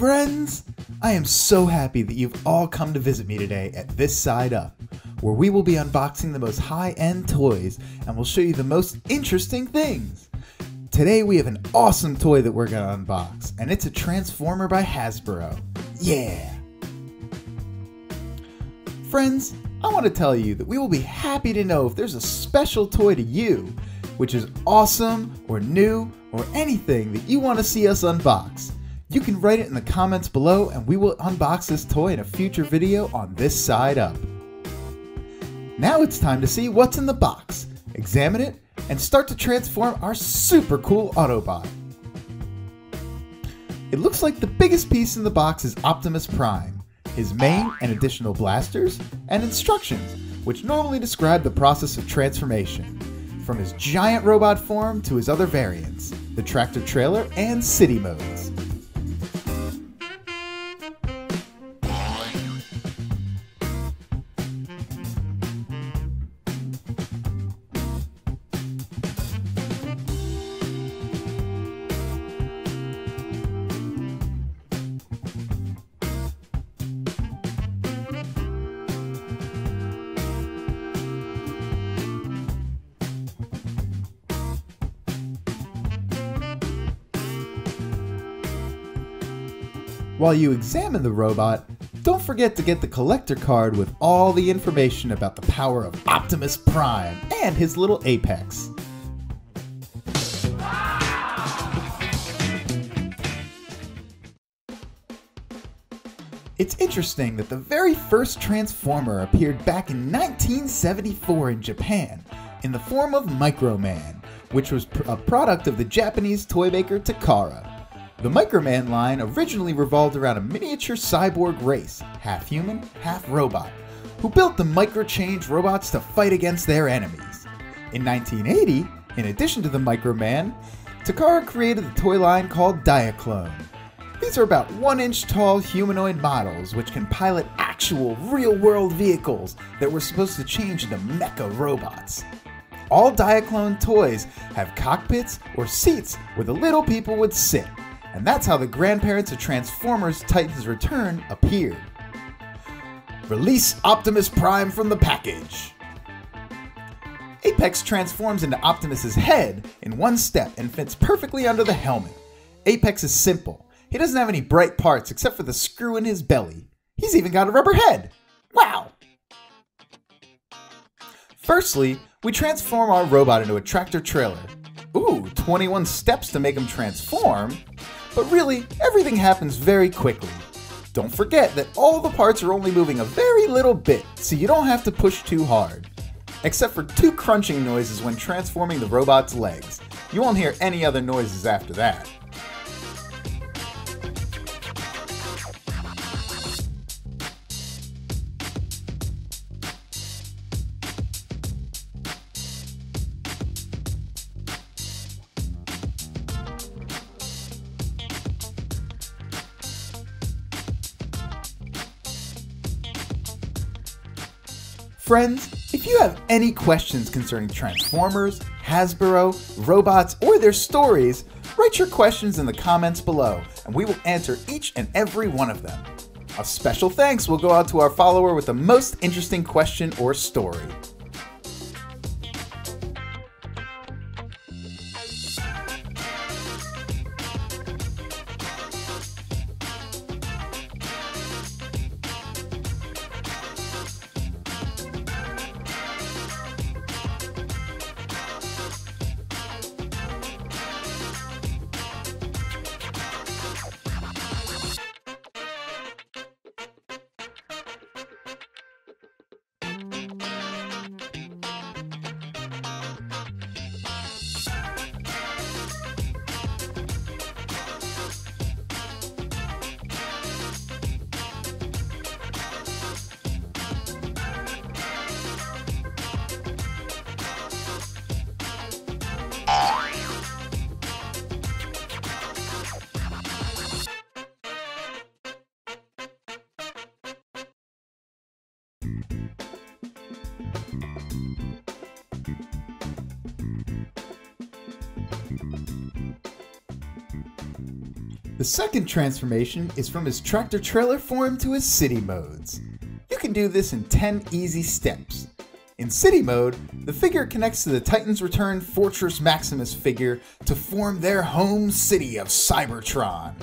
Friends, I am so happy that you've all come to visit me today at This Side Up, where we will be unboxing the most high-end toys and will show you the most interesting things. Today we have an awesome toy that we're going to unbox, and it's a Transformer by Hasbro. Yeah! Friends, I want to tell you that we will be happy to know if there's a special toy to you, which is awesome or new or anything that you want to see us unbox. You can write it in the comments below and we will unbox this toy in a future video on This Side Up. Now it's time to see what's in the box, examine it, and start to transform our super cool Autobot. It looks like the biggest piece in the box is Optimus Prime, his mane and additional blasters, and instructions, which normally describe the process of transformation, from his giant robot form to his other variants, the tractor trailer and city modes. While you examine the robot, don't forget to get the collector card with all the information about the power of Optimus Prime and his little apex. It's interesting that the very first Transformer appeared back in 1974 in Japan in the form of Microman, which was a product of the Japanese toy maker Takara. The Microman line originally revolved around a miniature cyborg race, half human, half robot, who built the micro-change robots to fight against their enemies. In 1980, in addition to the Microman, Takara created the toy line called Diaclone. These are about 1-inch tall humanoid models which can pilot actual real-world vehicles that were supposed to change into mecha robots. All Diaclone toys have cockpits or seats where the little people would sit. And that's how the grandparents of Transformers Titan's Return appeared. Release Optimus Prime from the package! Apex transforms into Optimus's head in one step and fits perfectly under the helmet. Apex is simple. He doesn't have any bright parts except for the screw in his belly. He's even got a rubber head! Wow! Firstly, we transform our robot into a tractor trailer. Ooh, 21 steps to make him transform? But really, everything happens very quickly. Don't forget that all the parts are only moving a very little bit, so you don't have to push too hard. Except for 2 crunching noises when transforming the robot's legs. You won't hear any other noises after that. Friends, if you have any questions concerning Transformers, Hasbro, robots, or their stories, write your questions in the comments below, and we will answer each and every one of them. A special thanks will go out to our follower with the most interesting question or story. The second transformation is from his tractor-trailer form to his city modes. You can do this in 10 easy steps. In City Mode, the figure connects to the Titan's Return Fortress Maximus figure to form their home city of Cybertron.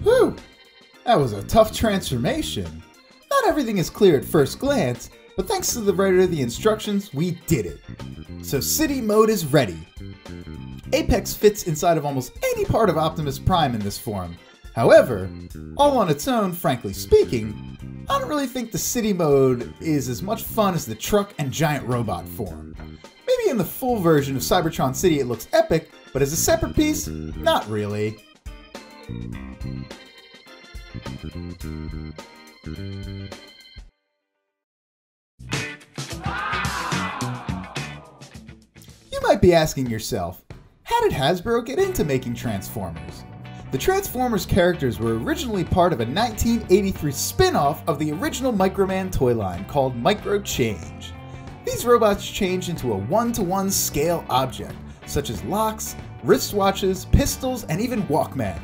Whew! That was a tough transformation. Not everything is clear at first glance, but thanks to the writer of the instructions, we did it. So City Mode is ready. Apex fits inside of almost any part of Optimus Prime in this form. However, all on its own, frankly speaking, I don't really think the City Mode is as much fun as the truck and giant robot form. Maybe in the full version of Cybertron City it looks epic, but as a separate piece, not really. You might be asking yourself, how did Hasbro get into making Transformers? The Transformers characters were originally part of a 1983 spin-off of the original Microman toy line called Micro Change. These robots change into a one-to-one scale object, such as locks, wristwatches, pistols, and even Walkman.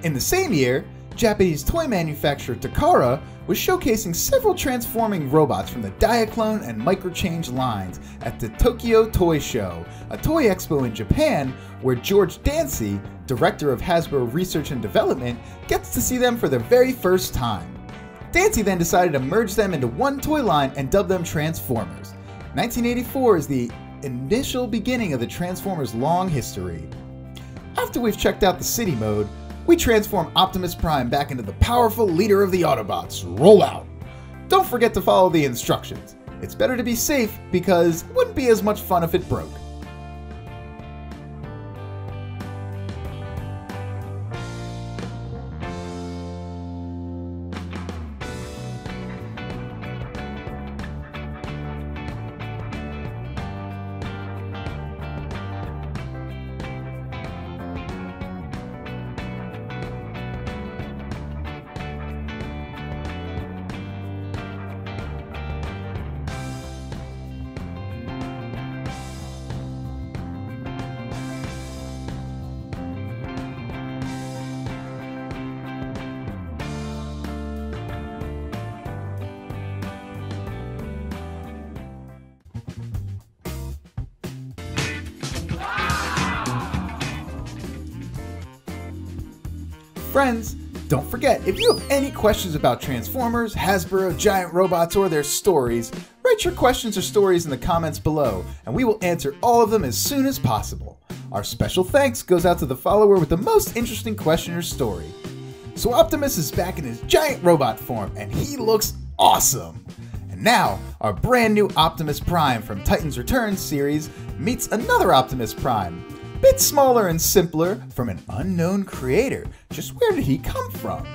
In the same year, Japanese toy manufacturer Takara was showcasing several transforming robots from the Diaclone and Microchange lines at the Tokyo Toy Show, a toy expo in Japan where George Dancy, director of Hasbro Research and Development, gets to see them for the very first time. Dancy then decided to merge them into one toy line and dub them Transformers. 1984 is the initial beginning of the Transformers' long history. After we've checked out the City Mode, we transform Optimus Prime back into the powerful leader of the Autobots. Roll out! Don't forget to follow the instructions. It's better to be safe because it wouldn't be as much fun if it broke. Friends, Don't forget, if you have any questions about Transformers, Hasbro, giant robots, or their stories, write your questions or stories in the comments below, and we will answer all of them as soon as possible. Our special thanks goes out to the follower with the most interesting question or story. So Optimus is back in his giant robot form, and he looks awesome! And now, our brand new Optimus Prime from Titan's Return series meets another Optimus Prime. Bit smaller and simpler, from an unknown creator. Just where did he come from?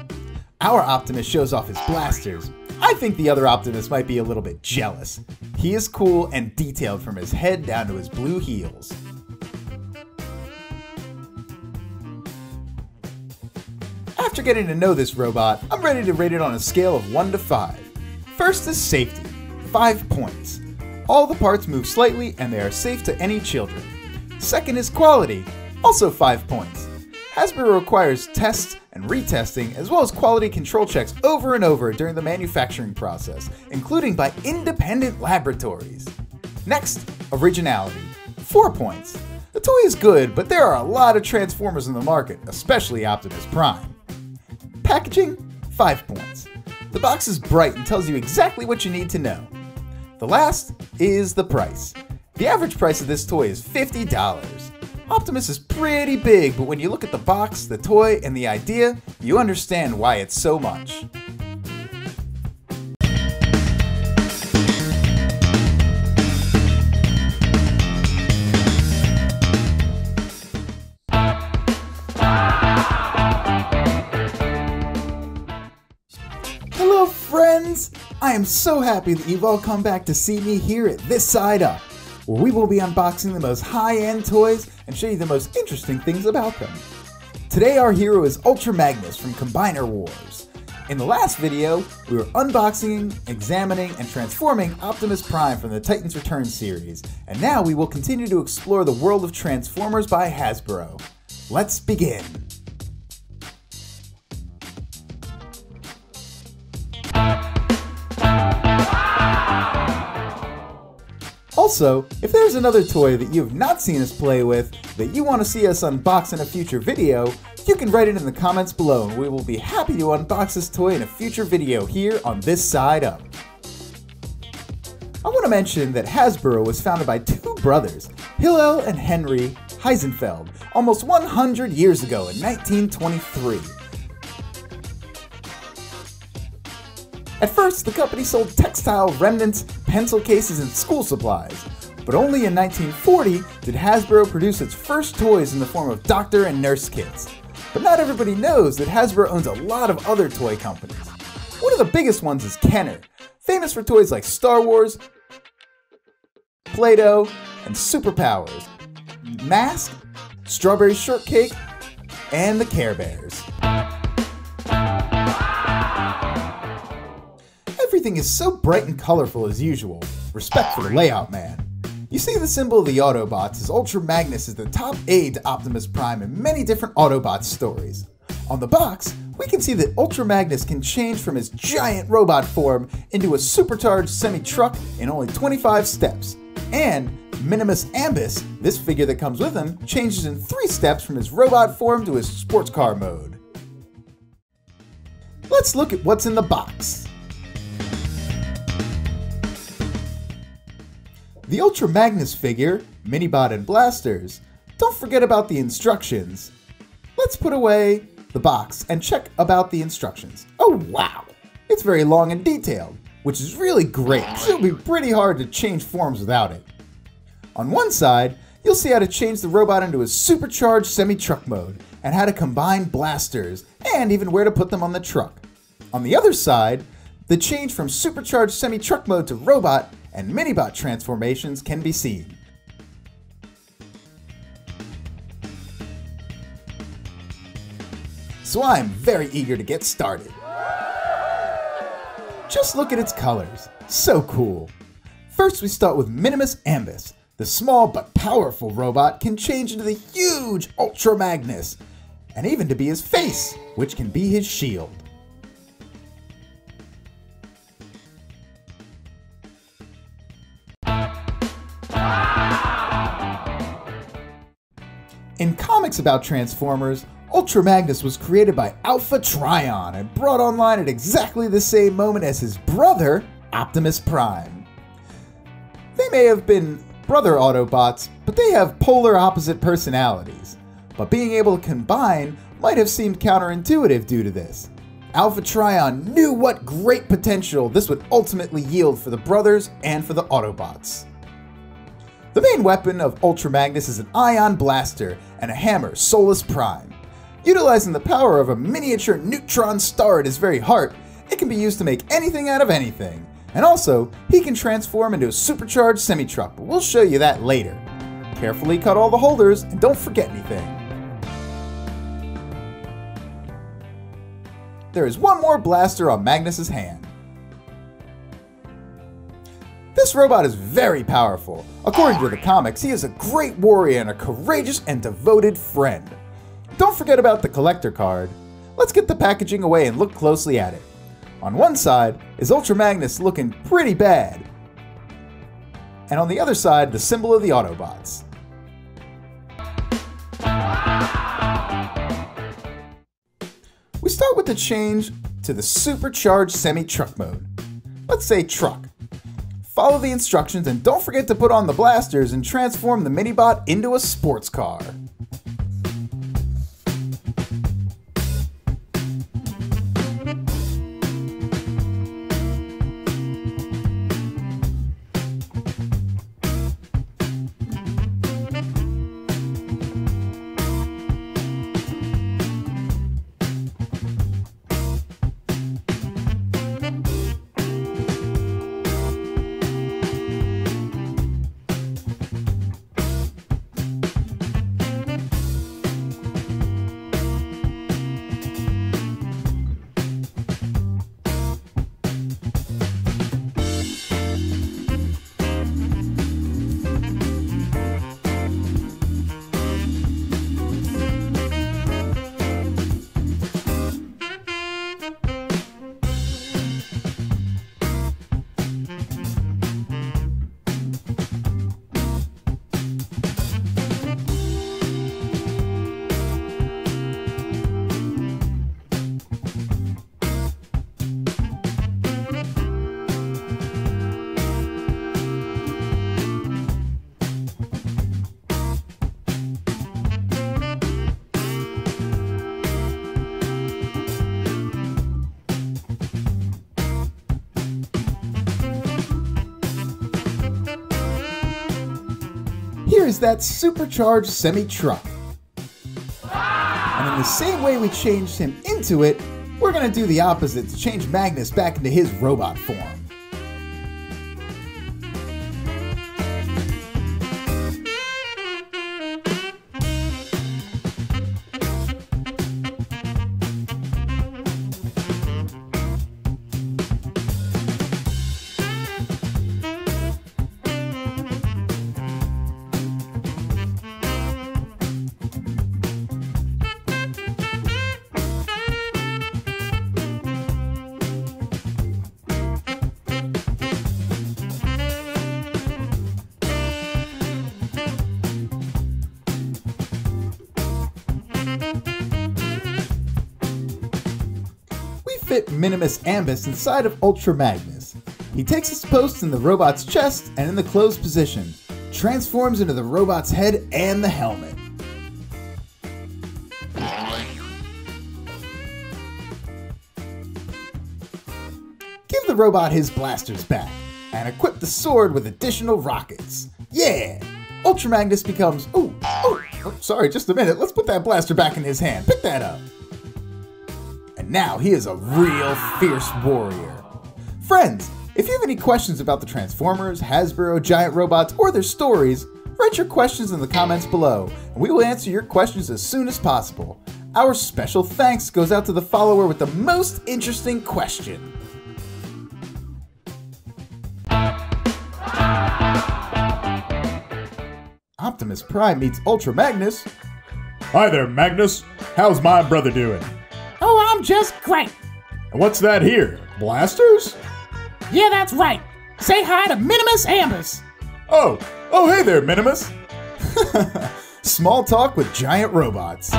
Our Optimus shows off his blasters. I think the other Optimus might be a little bit jealous. He is cool and detailed from his head down to his blue heels. After getting to know this robot, I'm ready to rate it on a scale of 1 to 5. First is safety, 5 points. All the parts move slightly and they are safe to any children. Second is quality, also 5 points. Hasbro requires tests and retesting as well as quality control checks over and over during the manufacturing process, including by independent laboratories. Next, originality, 4 points. The toy is good, but there are a lot of Transformers in the market, especially Optimus Prime. Packaging, 5 points. The box is bright and tells you exactly what you need to know. The last is the price. The average price of this toy is $50. Optimus is pretty big, but when you look at the box, the toy, and the idea, you understand why it's so much. Hello friends! I am so happy that you've all come back to see me here at This Side Up, where we will be unboxing the most high-end toys and show you the most interesting things about them. Today our hero is Ultra Magnus from Combiner Wars. In the last video, we were unboxing, examining, and transforming Optimus Prime from the Titan's Return series, and now we will continue to explore the world of Transformers by Hasbro. Let's begin! Also, if there's another toy that you have not seen us play with that you want to see us unbox in a future video, you can write it in the comments below and we will be happy to unbox this toy in a future video here on This Side Up. I want to mention that Hasbro was founded by two brothers, Hillel and Henry Heisenfeld, almost 100 years ago in 1923. At first, the company sold textile remnants, pencil cases, and school supplies, but only in 1940 did Hasbro produce its first toys in the form of doctor and nurse kits. But not everybody knows that Hasbro owns a lot of other toy companies. One of the biggest ones is Kenner, famous for toys like Star Wars, Play-Doh, and Superpowers, Mask, Strawberry Shortcake, and the Care Bears. Everything is so bright and colorful as usual. Respect for the layout, man. You see the symbol of the Autobots as Ultra Magnus is the top aide to Optimus Prime in many different Autobot stories. On the box, we can see that Ultra Magnus can change from his giant robot form into a supercharged semi-truck in only 25 steps. And Minimus Ambus, this figure that comes with him, changes in 3 steps from his robot form to his sports car mode. Let's look at what's in the box. The Ultra Magnus figure, Minibot and blasters. Don't forget about the instructions. Let's put away the box and check about the instructions. Oh wow! It's very long and detailed, which is really great because it'll be pretty hard to change forms without it. On one side, you'll see how to change the robot into a supercharged semi-truck mode and how to combine blasters and even where to put them on the truck. On the other side, the change from supercharged semi-truck mode to robot and Minibot transformations can be seen. So I'm very eager to get started. Just look at its colors, so cool. First we start with Minimus Ambus. The small but powerful robot can change into the huge Ultra Magnus, and even to be his face, which can be his shield. In comics about Transformers, Ultra Magnus was created by Alpha Trion and brought online at exactly the same moment as his brother, Optimus Prime. They may have been brother Autobots, but they have polar opposite personalities. But being able to combine might have seemed counterintuitive due to this. Alpha Trion knew what great potential this would ultimately yield for the brothers and for the Autobots. The main weapon of Ultra Magnus is an ion blaster and a hammer, Solus Prime. Utilizing the power of a miniature neutron star at his very heart, it can be used to make anything out of anything. And also, he can transform into a supercharged semi-truck, but we'll show you that later. Carefully cut all the holders and don't forget anything. There is one more blaster on Magnus's hand. This robot is very powerful. According to the comics, he is a great warrior and a courageous and devoted friend. Don't forget about the collector card. Let's get the packaging away and look closely at it. On one side is Ultra Magnus looking pretty bad. And on the other side, the symbol of the Autobots. We start with the change to the supercharged semi-truck mode. Let's say truck. Follow the instructions and don't forget to put on the blasters and transform the Minibot into a sports car. Here is that supercharged semi-truck. And in the same way we changed him into it, we're going to do the opposite to change Magnus back into his robot form. Fit Minimus Ambus inside of Ultra Magnus. He takes his post in the robot's chest and in the closed position, transforms into the robot's head and the helmet. Give the robot his blasters back, and equip the sword with additional rockets. Yeah! Ultra Magnus becomes... Oh, sorry, just a minute. Let's put that blaster back in his hand. Pick that up. And now he is a real fierce warrior. Friends, if you have any questions about the Transformers, Hasbro, giant robots, or their stories, write your questions in the comments below, and we will answer your questions as soon as possible. Our special thanks goes out to the follower with the most interesting question. Optimus Prime meets Ultra Magnus. Hi there, Magnus. How's my brother doing? Oh, I'm just great. And what's that here? Blasters? Yeah, that's right. Say hi to Minimus Ambus. Oh, hey there, Minimus. Small talk with giant robots.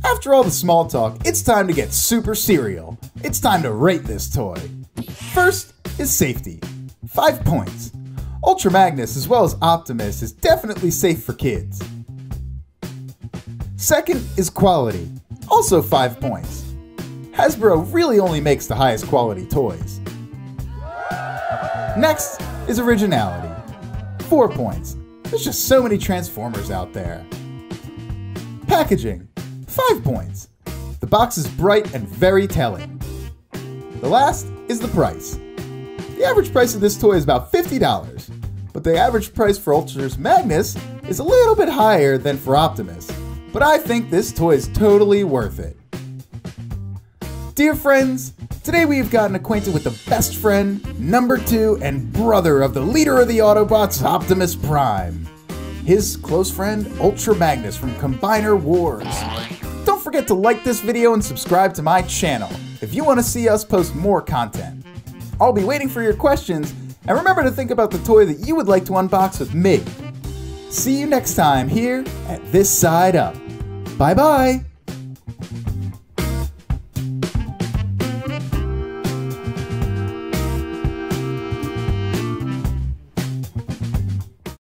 After all the small talk, it's time to get super serial. It's time to rate this toy. First is safety. 5 points. Ultra Magnus as well as Optimus is definitely safe for kids. Second is quality. Also 5 points. Hasbro really only makes the highest quality toys. Next is originality. 4 points. There's just so many Transformers out there. Packaging. 5 points. The box is bright and very telling. The last is the price. The average price of this toy is about $50, but the average price for Ultra Magnus is a little bit higher than for Optimus, but I think this toy is totally worth it. Dear friends, today we have gotten acquainted with the best friend, number 2, and brother of the leader of the Autobots, Optimus Prime. His close friend, Ultra Magnus from Combiner Wars. Don't forget to like this video and subscribe to my channel if you want to see us post more content. I'll be waiting for your questions, and remember to think about the toy that you would like to unbox with me. See you next time here at This Side Up. Bye bye!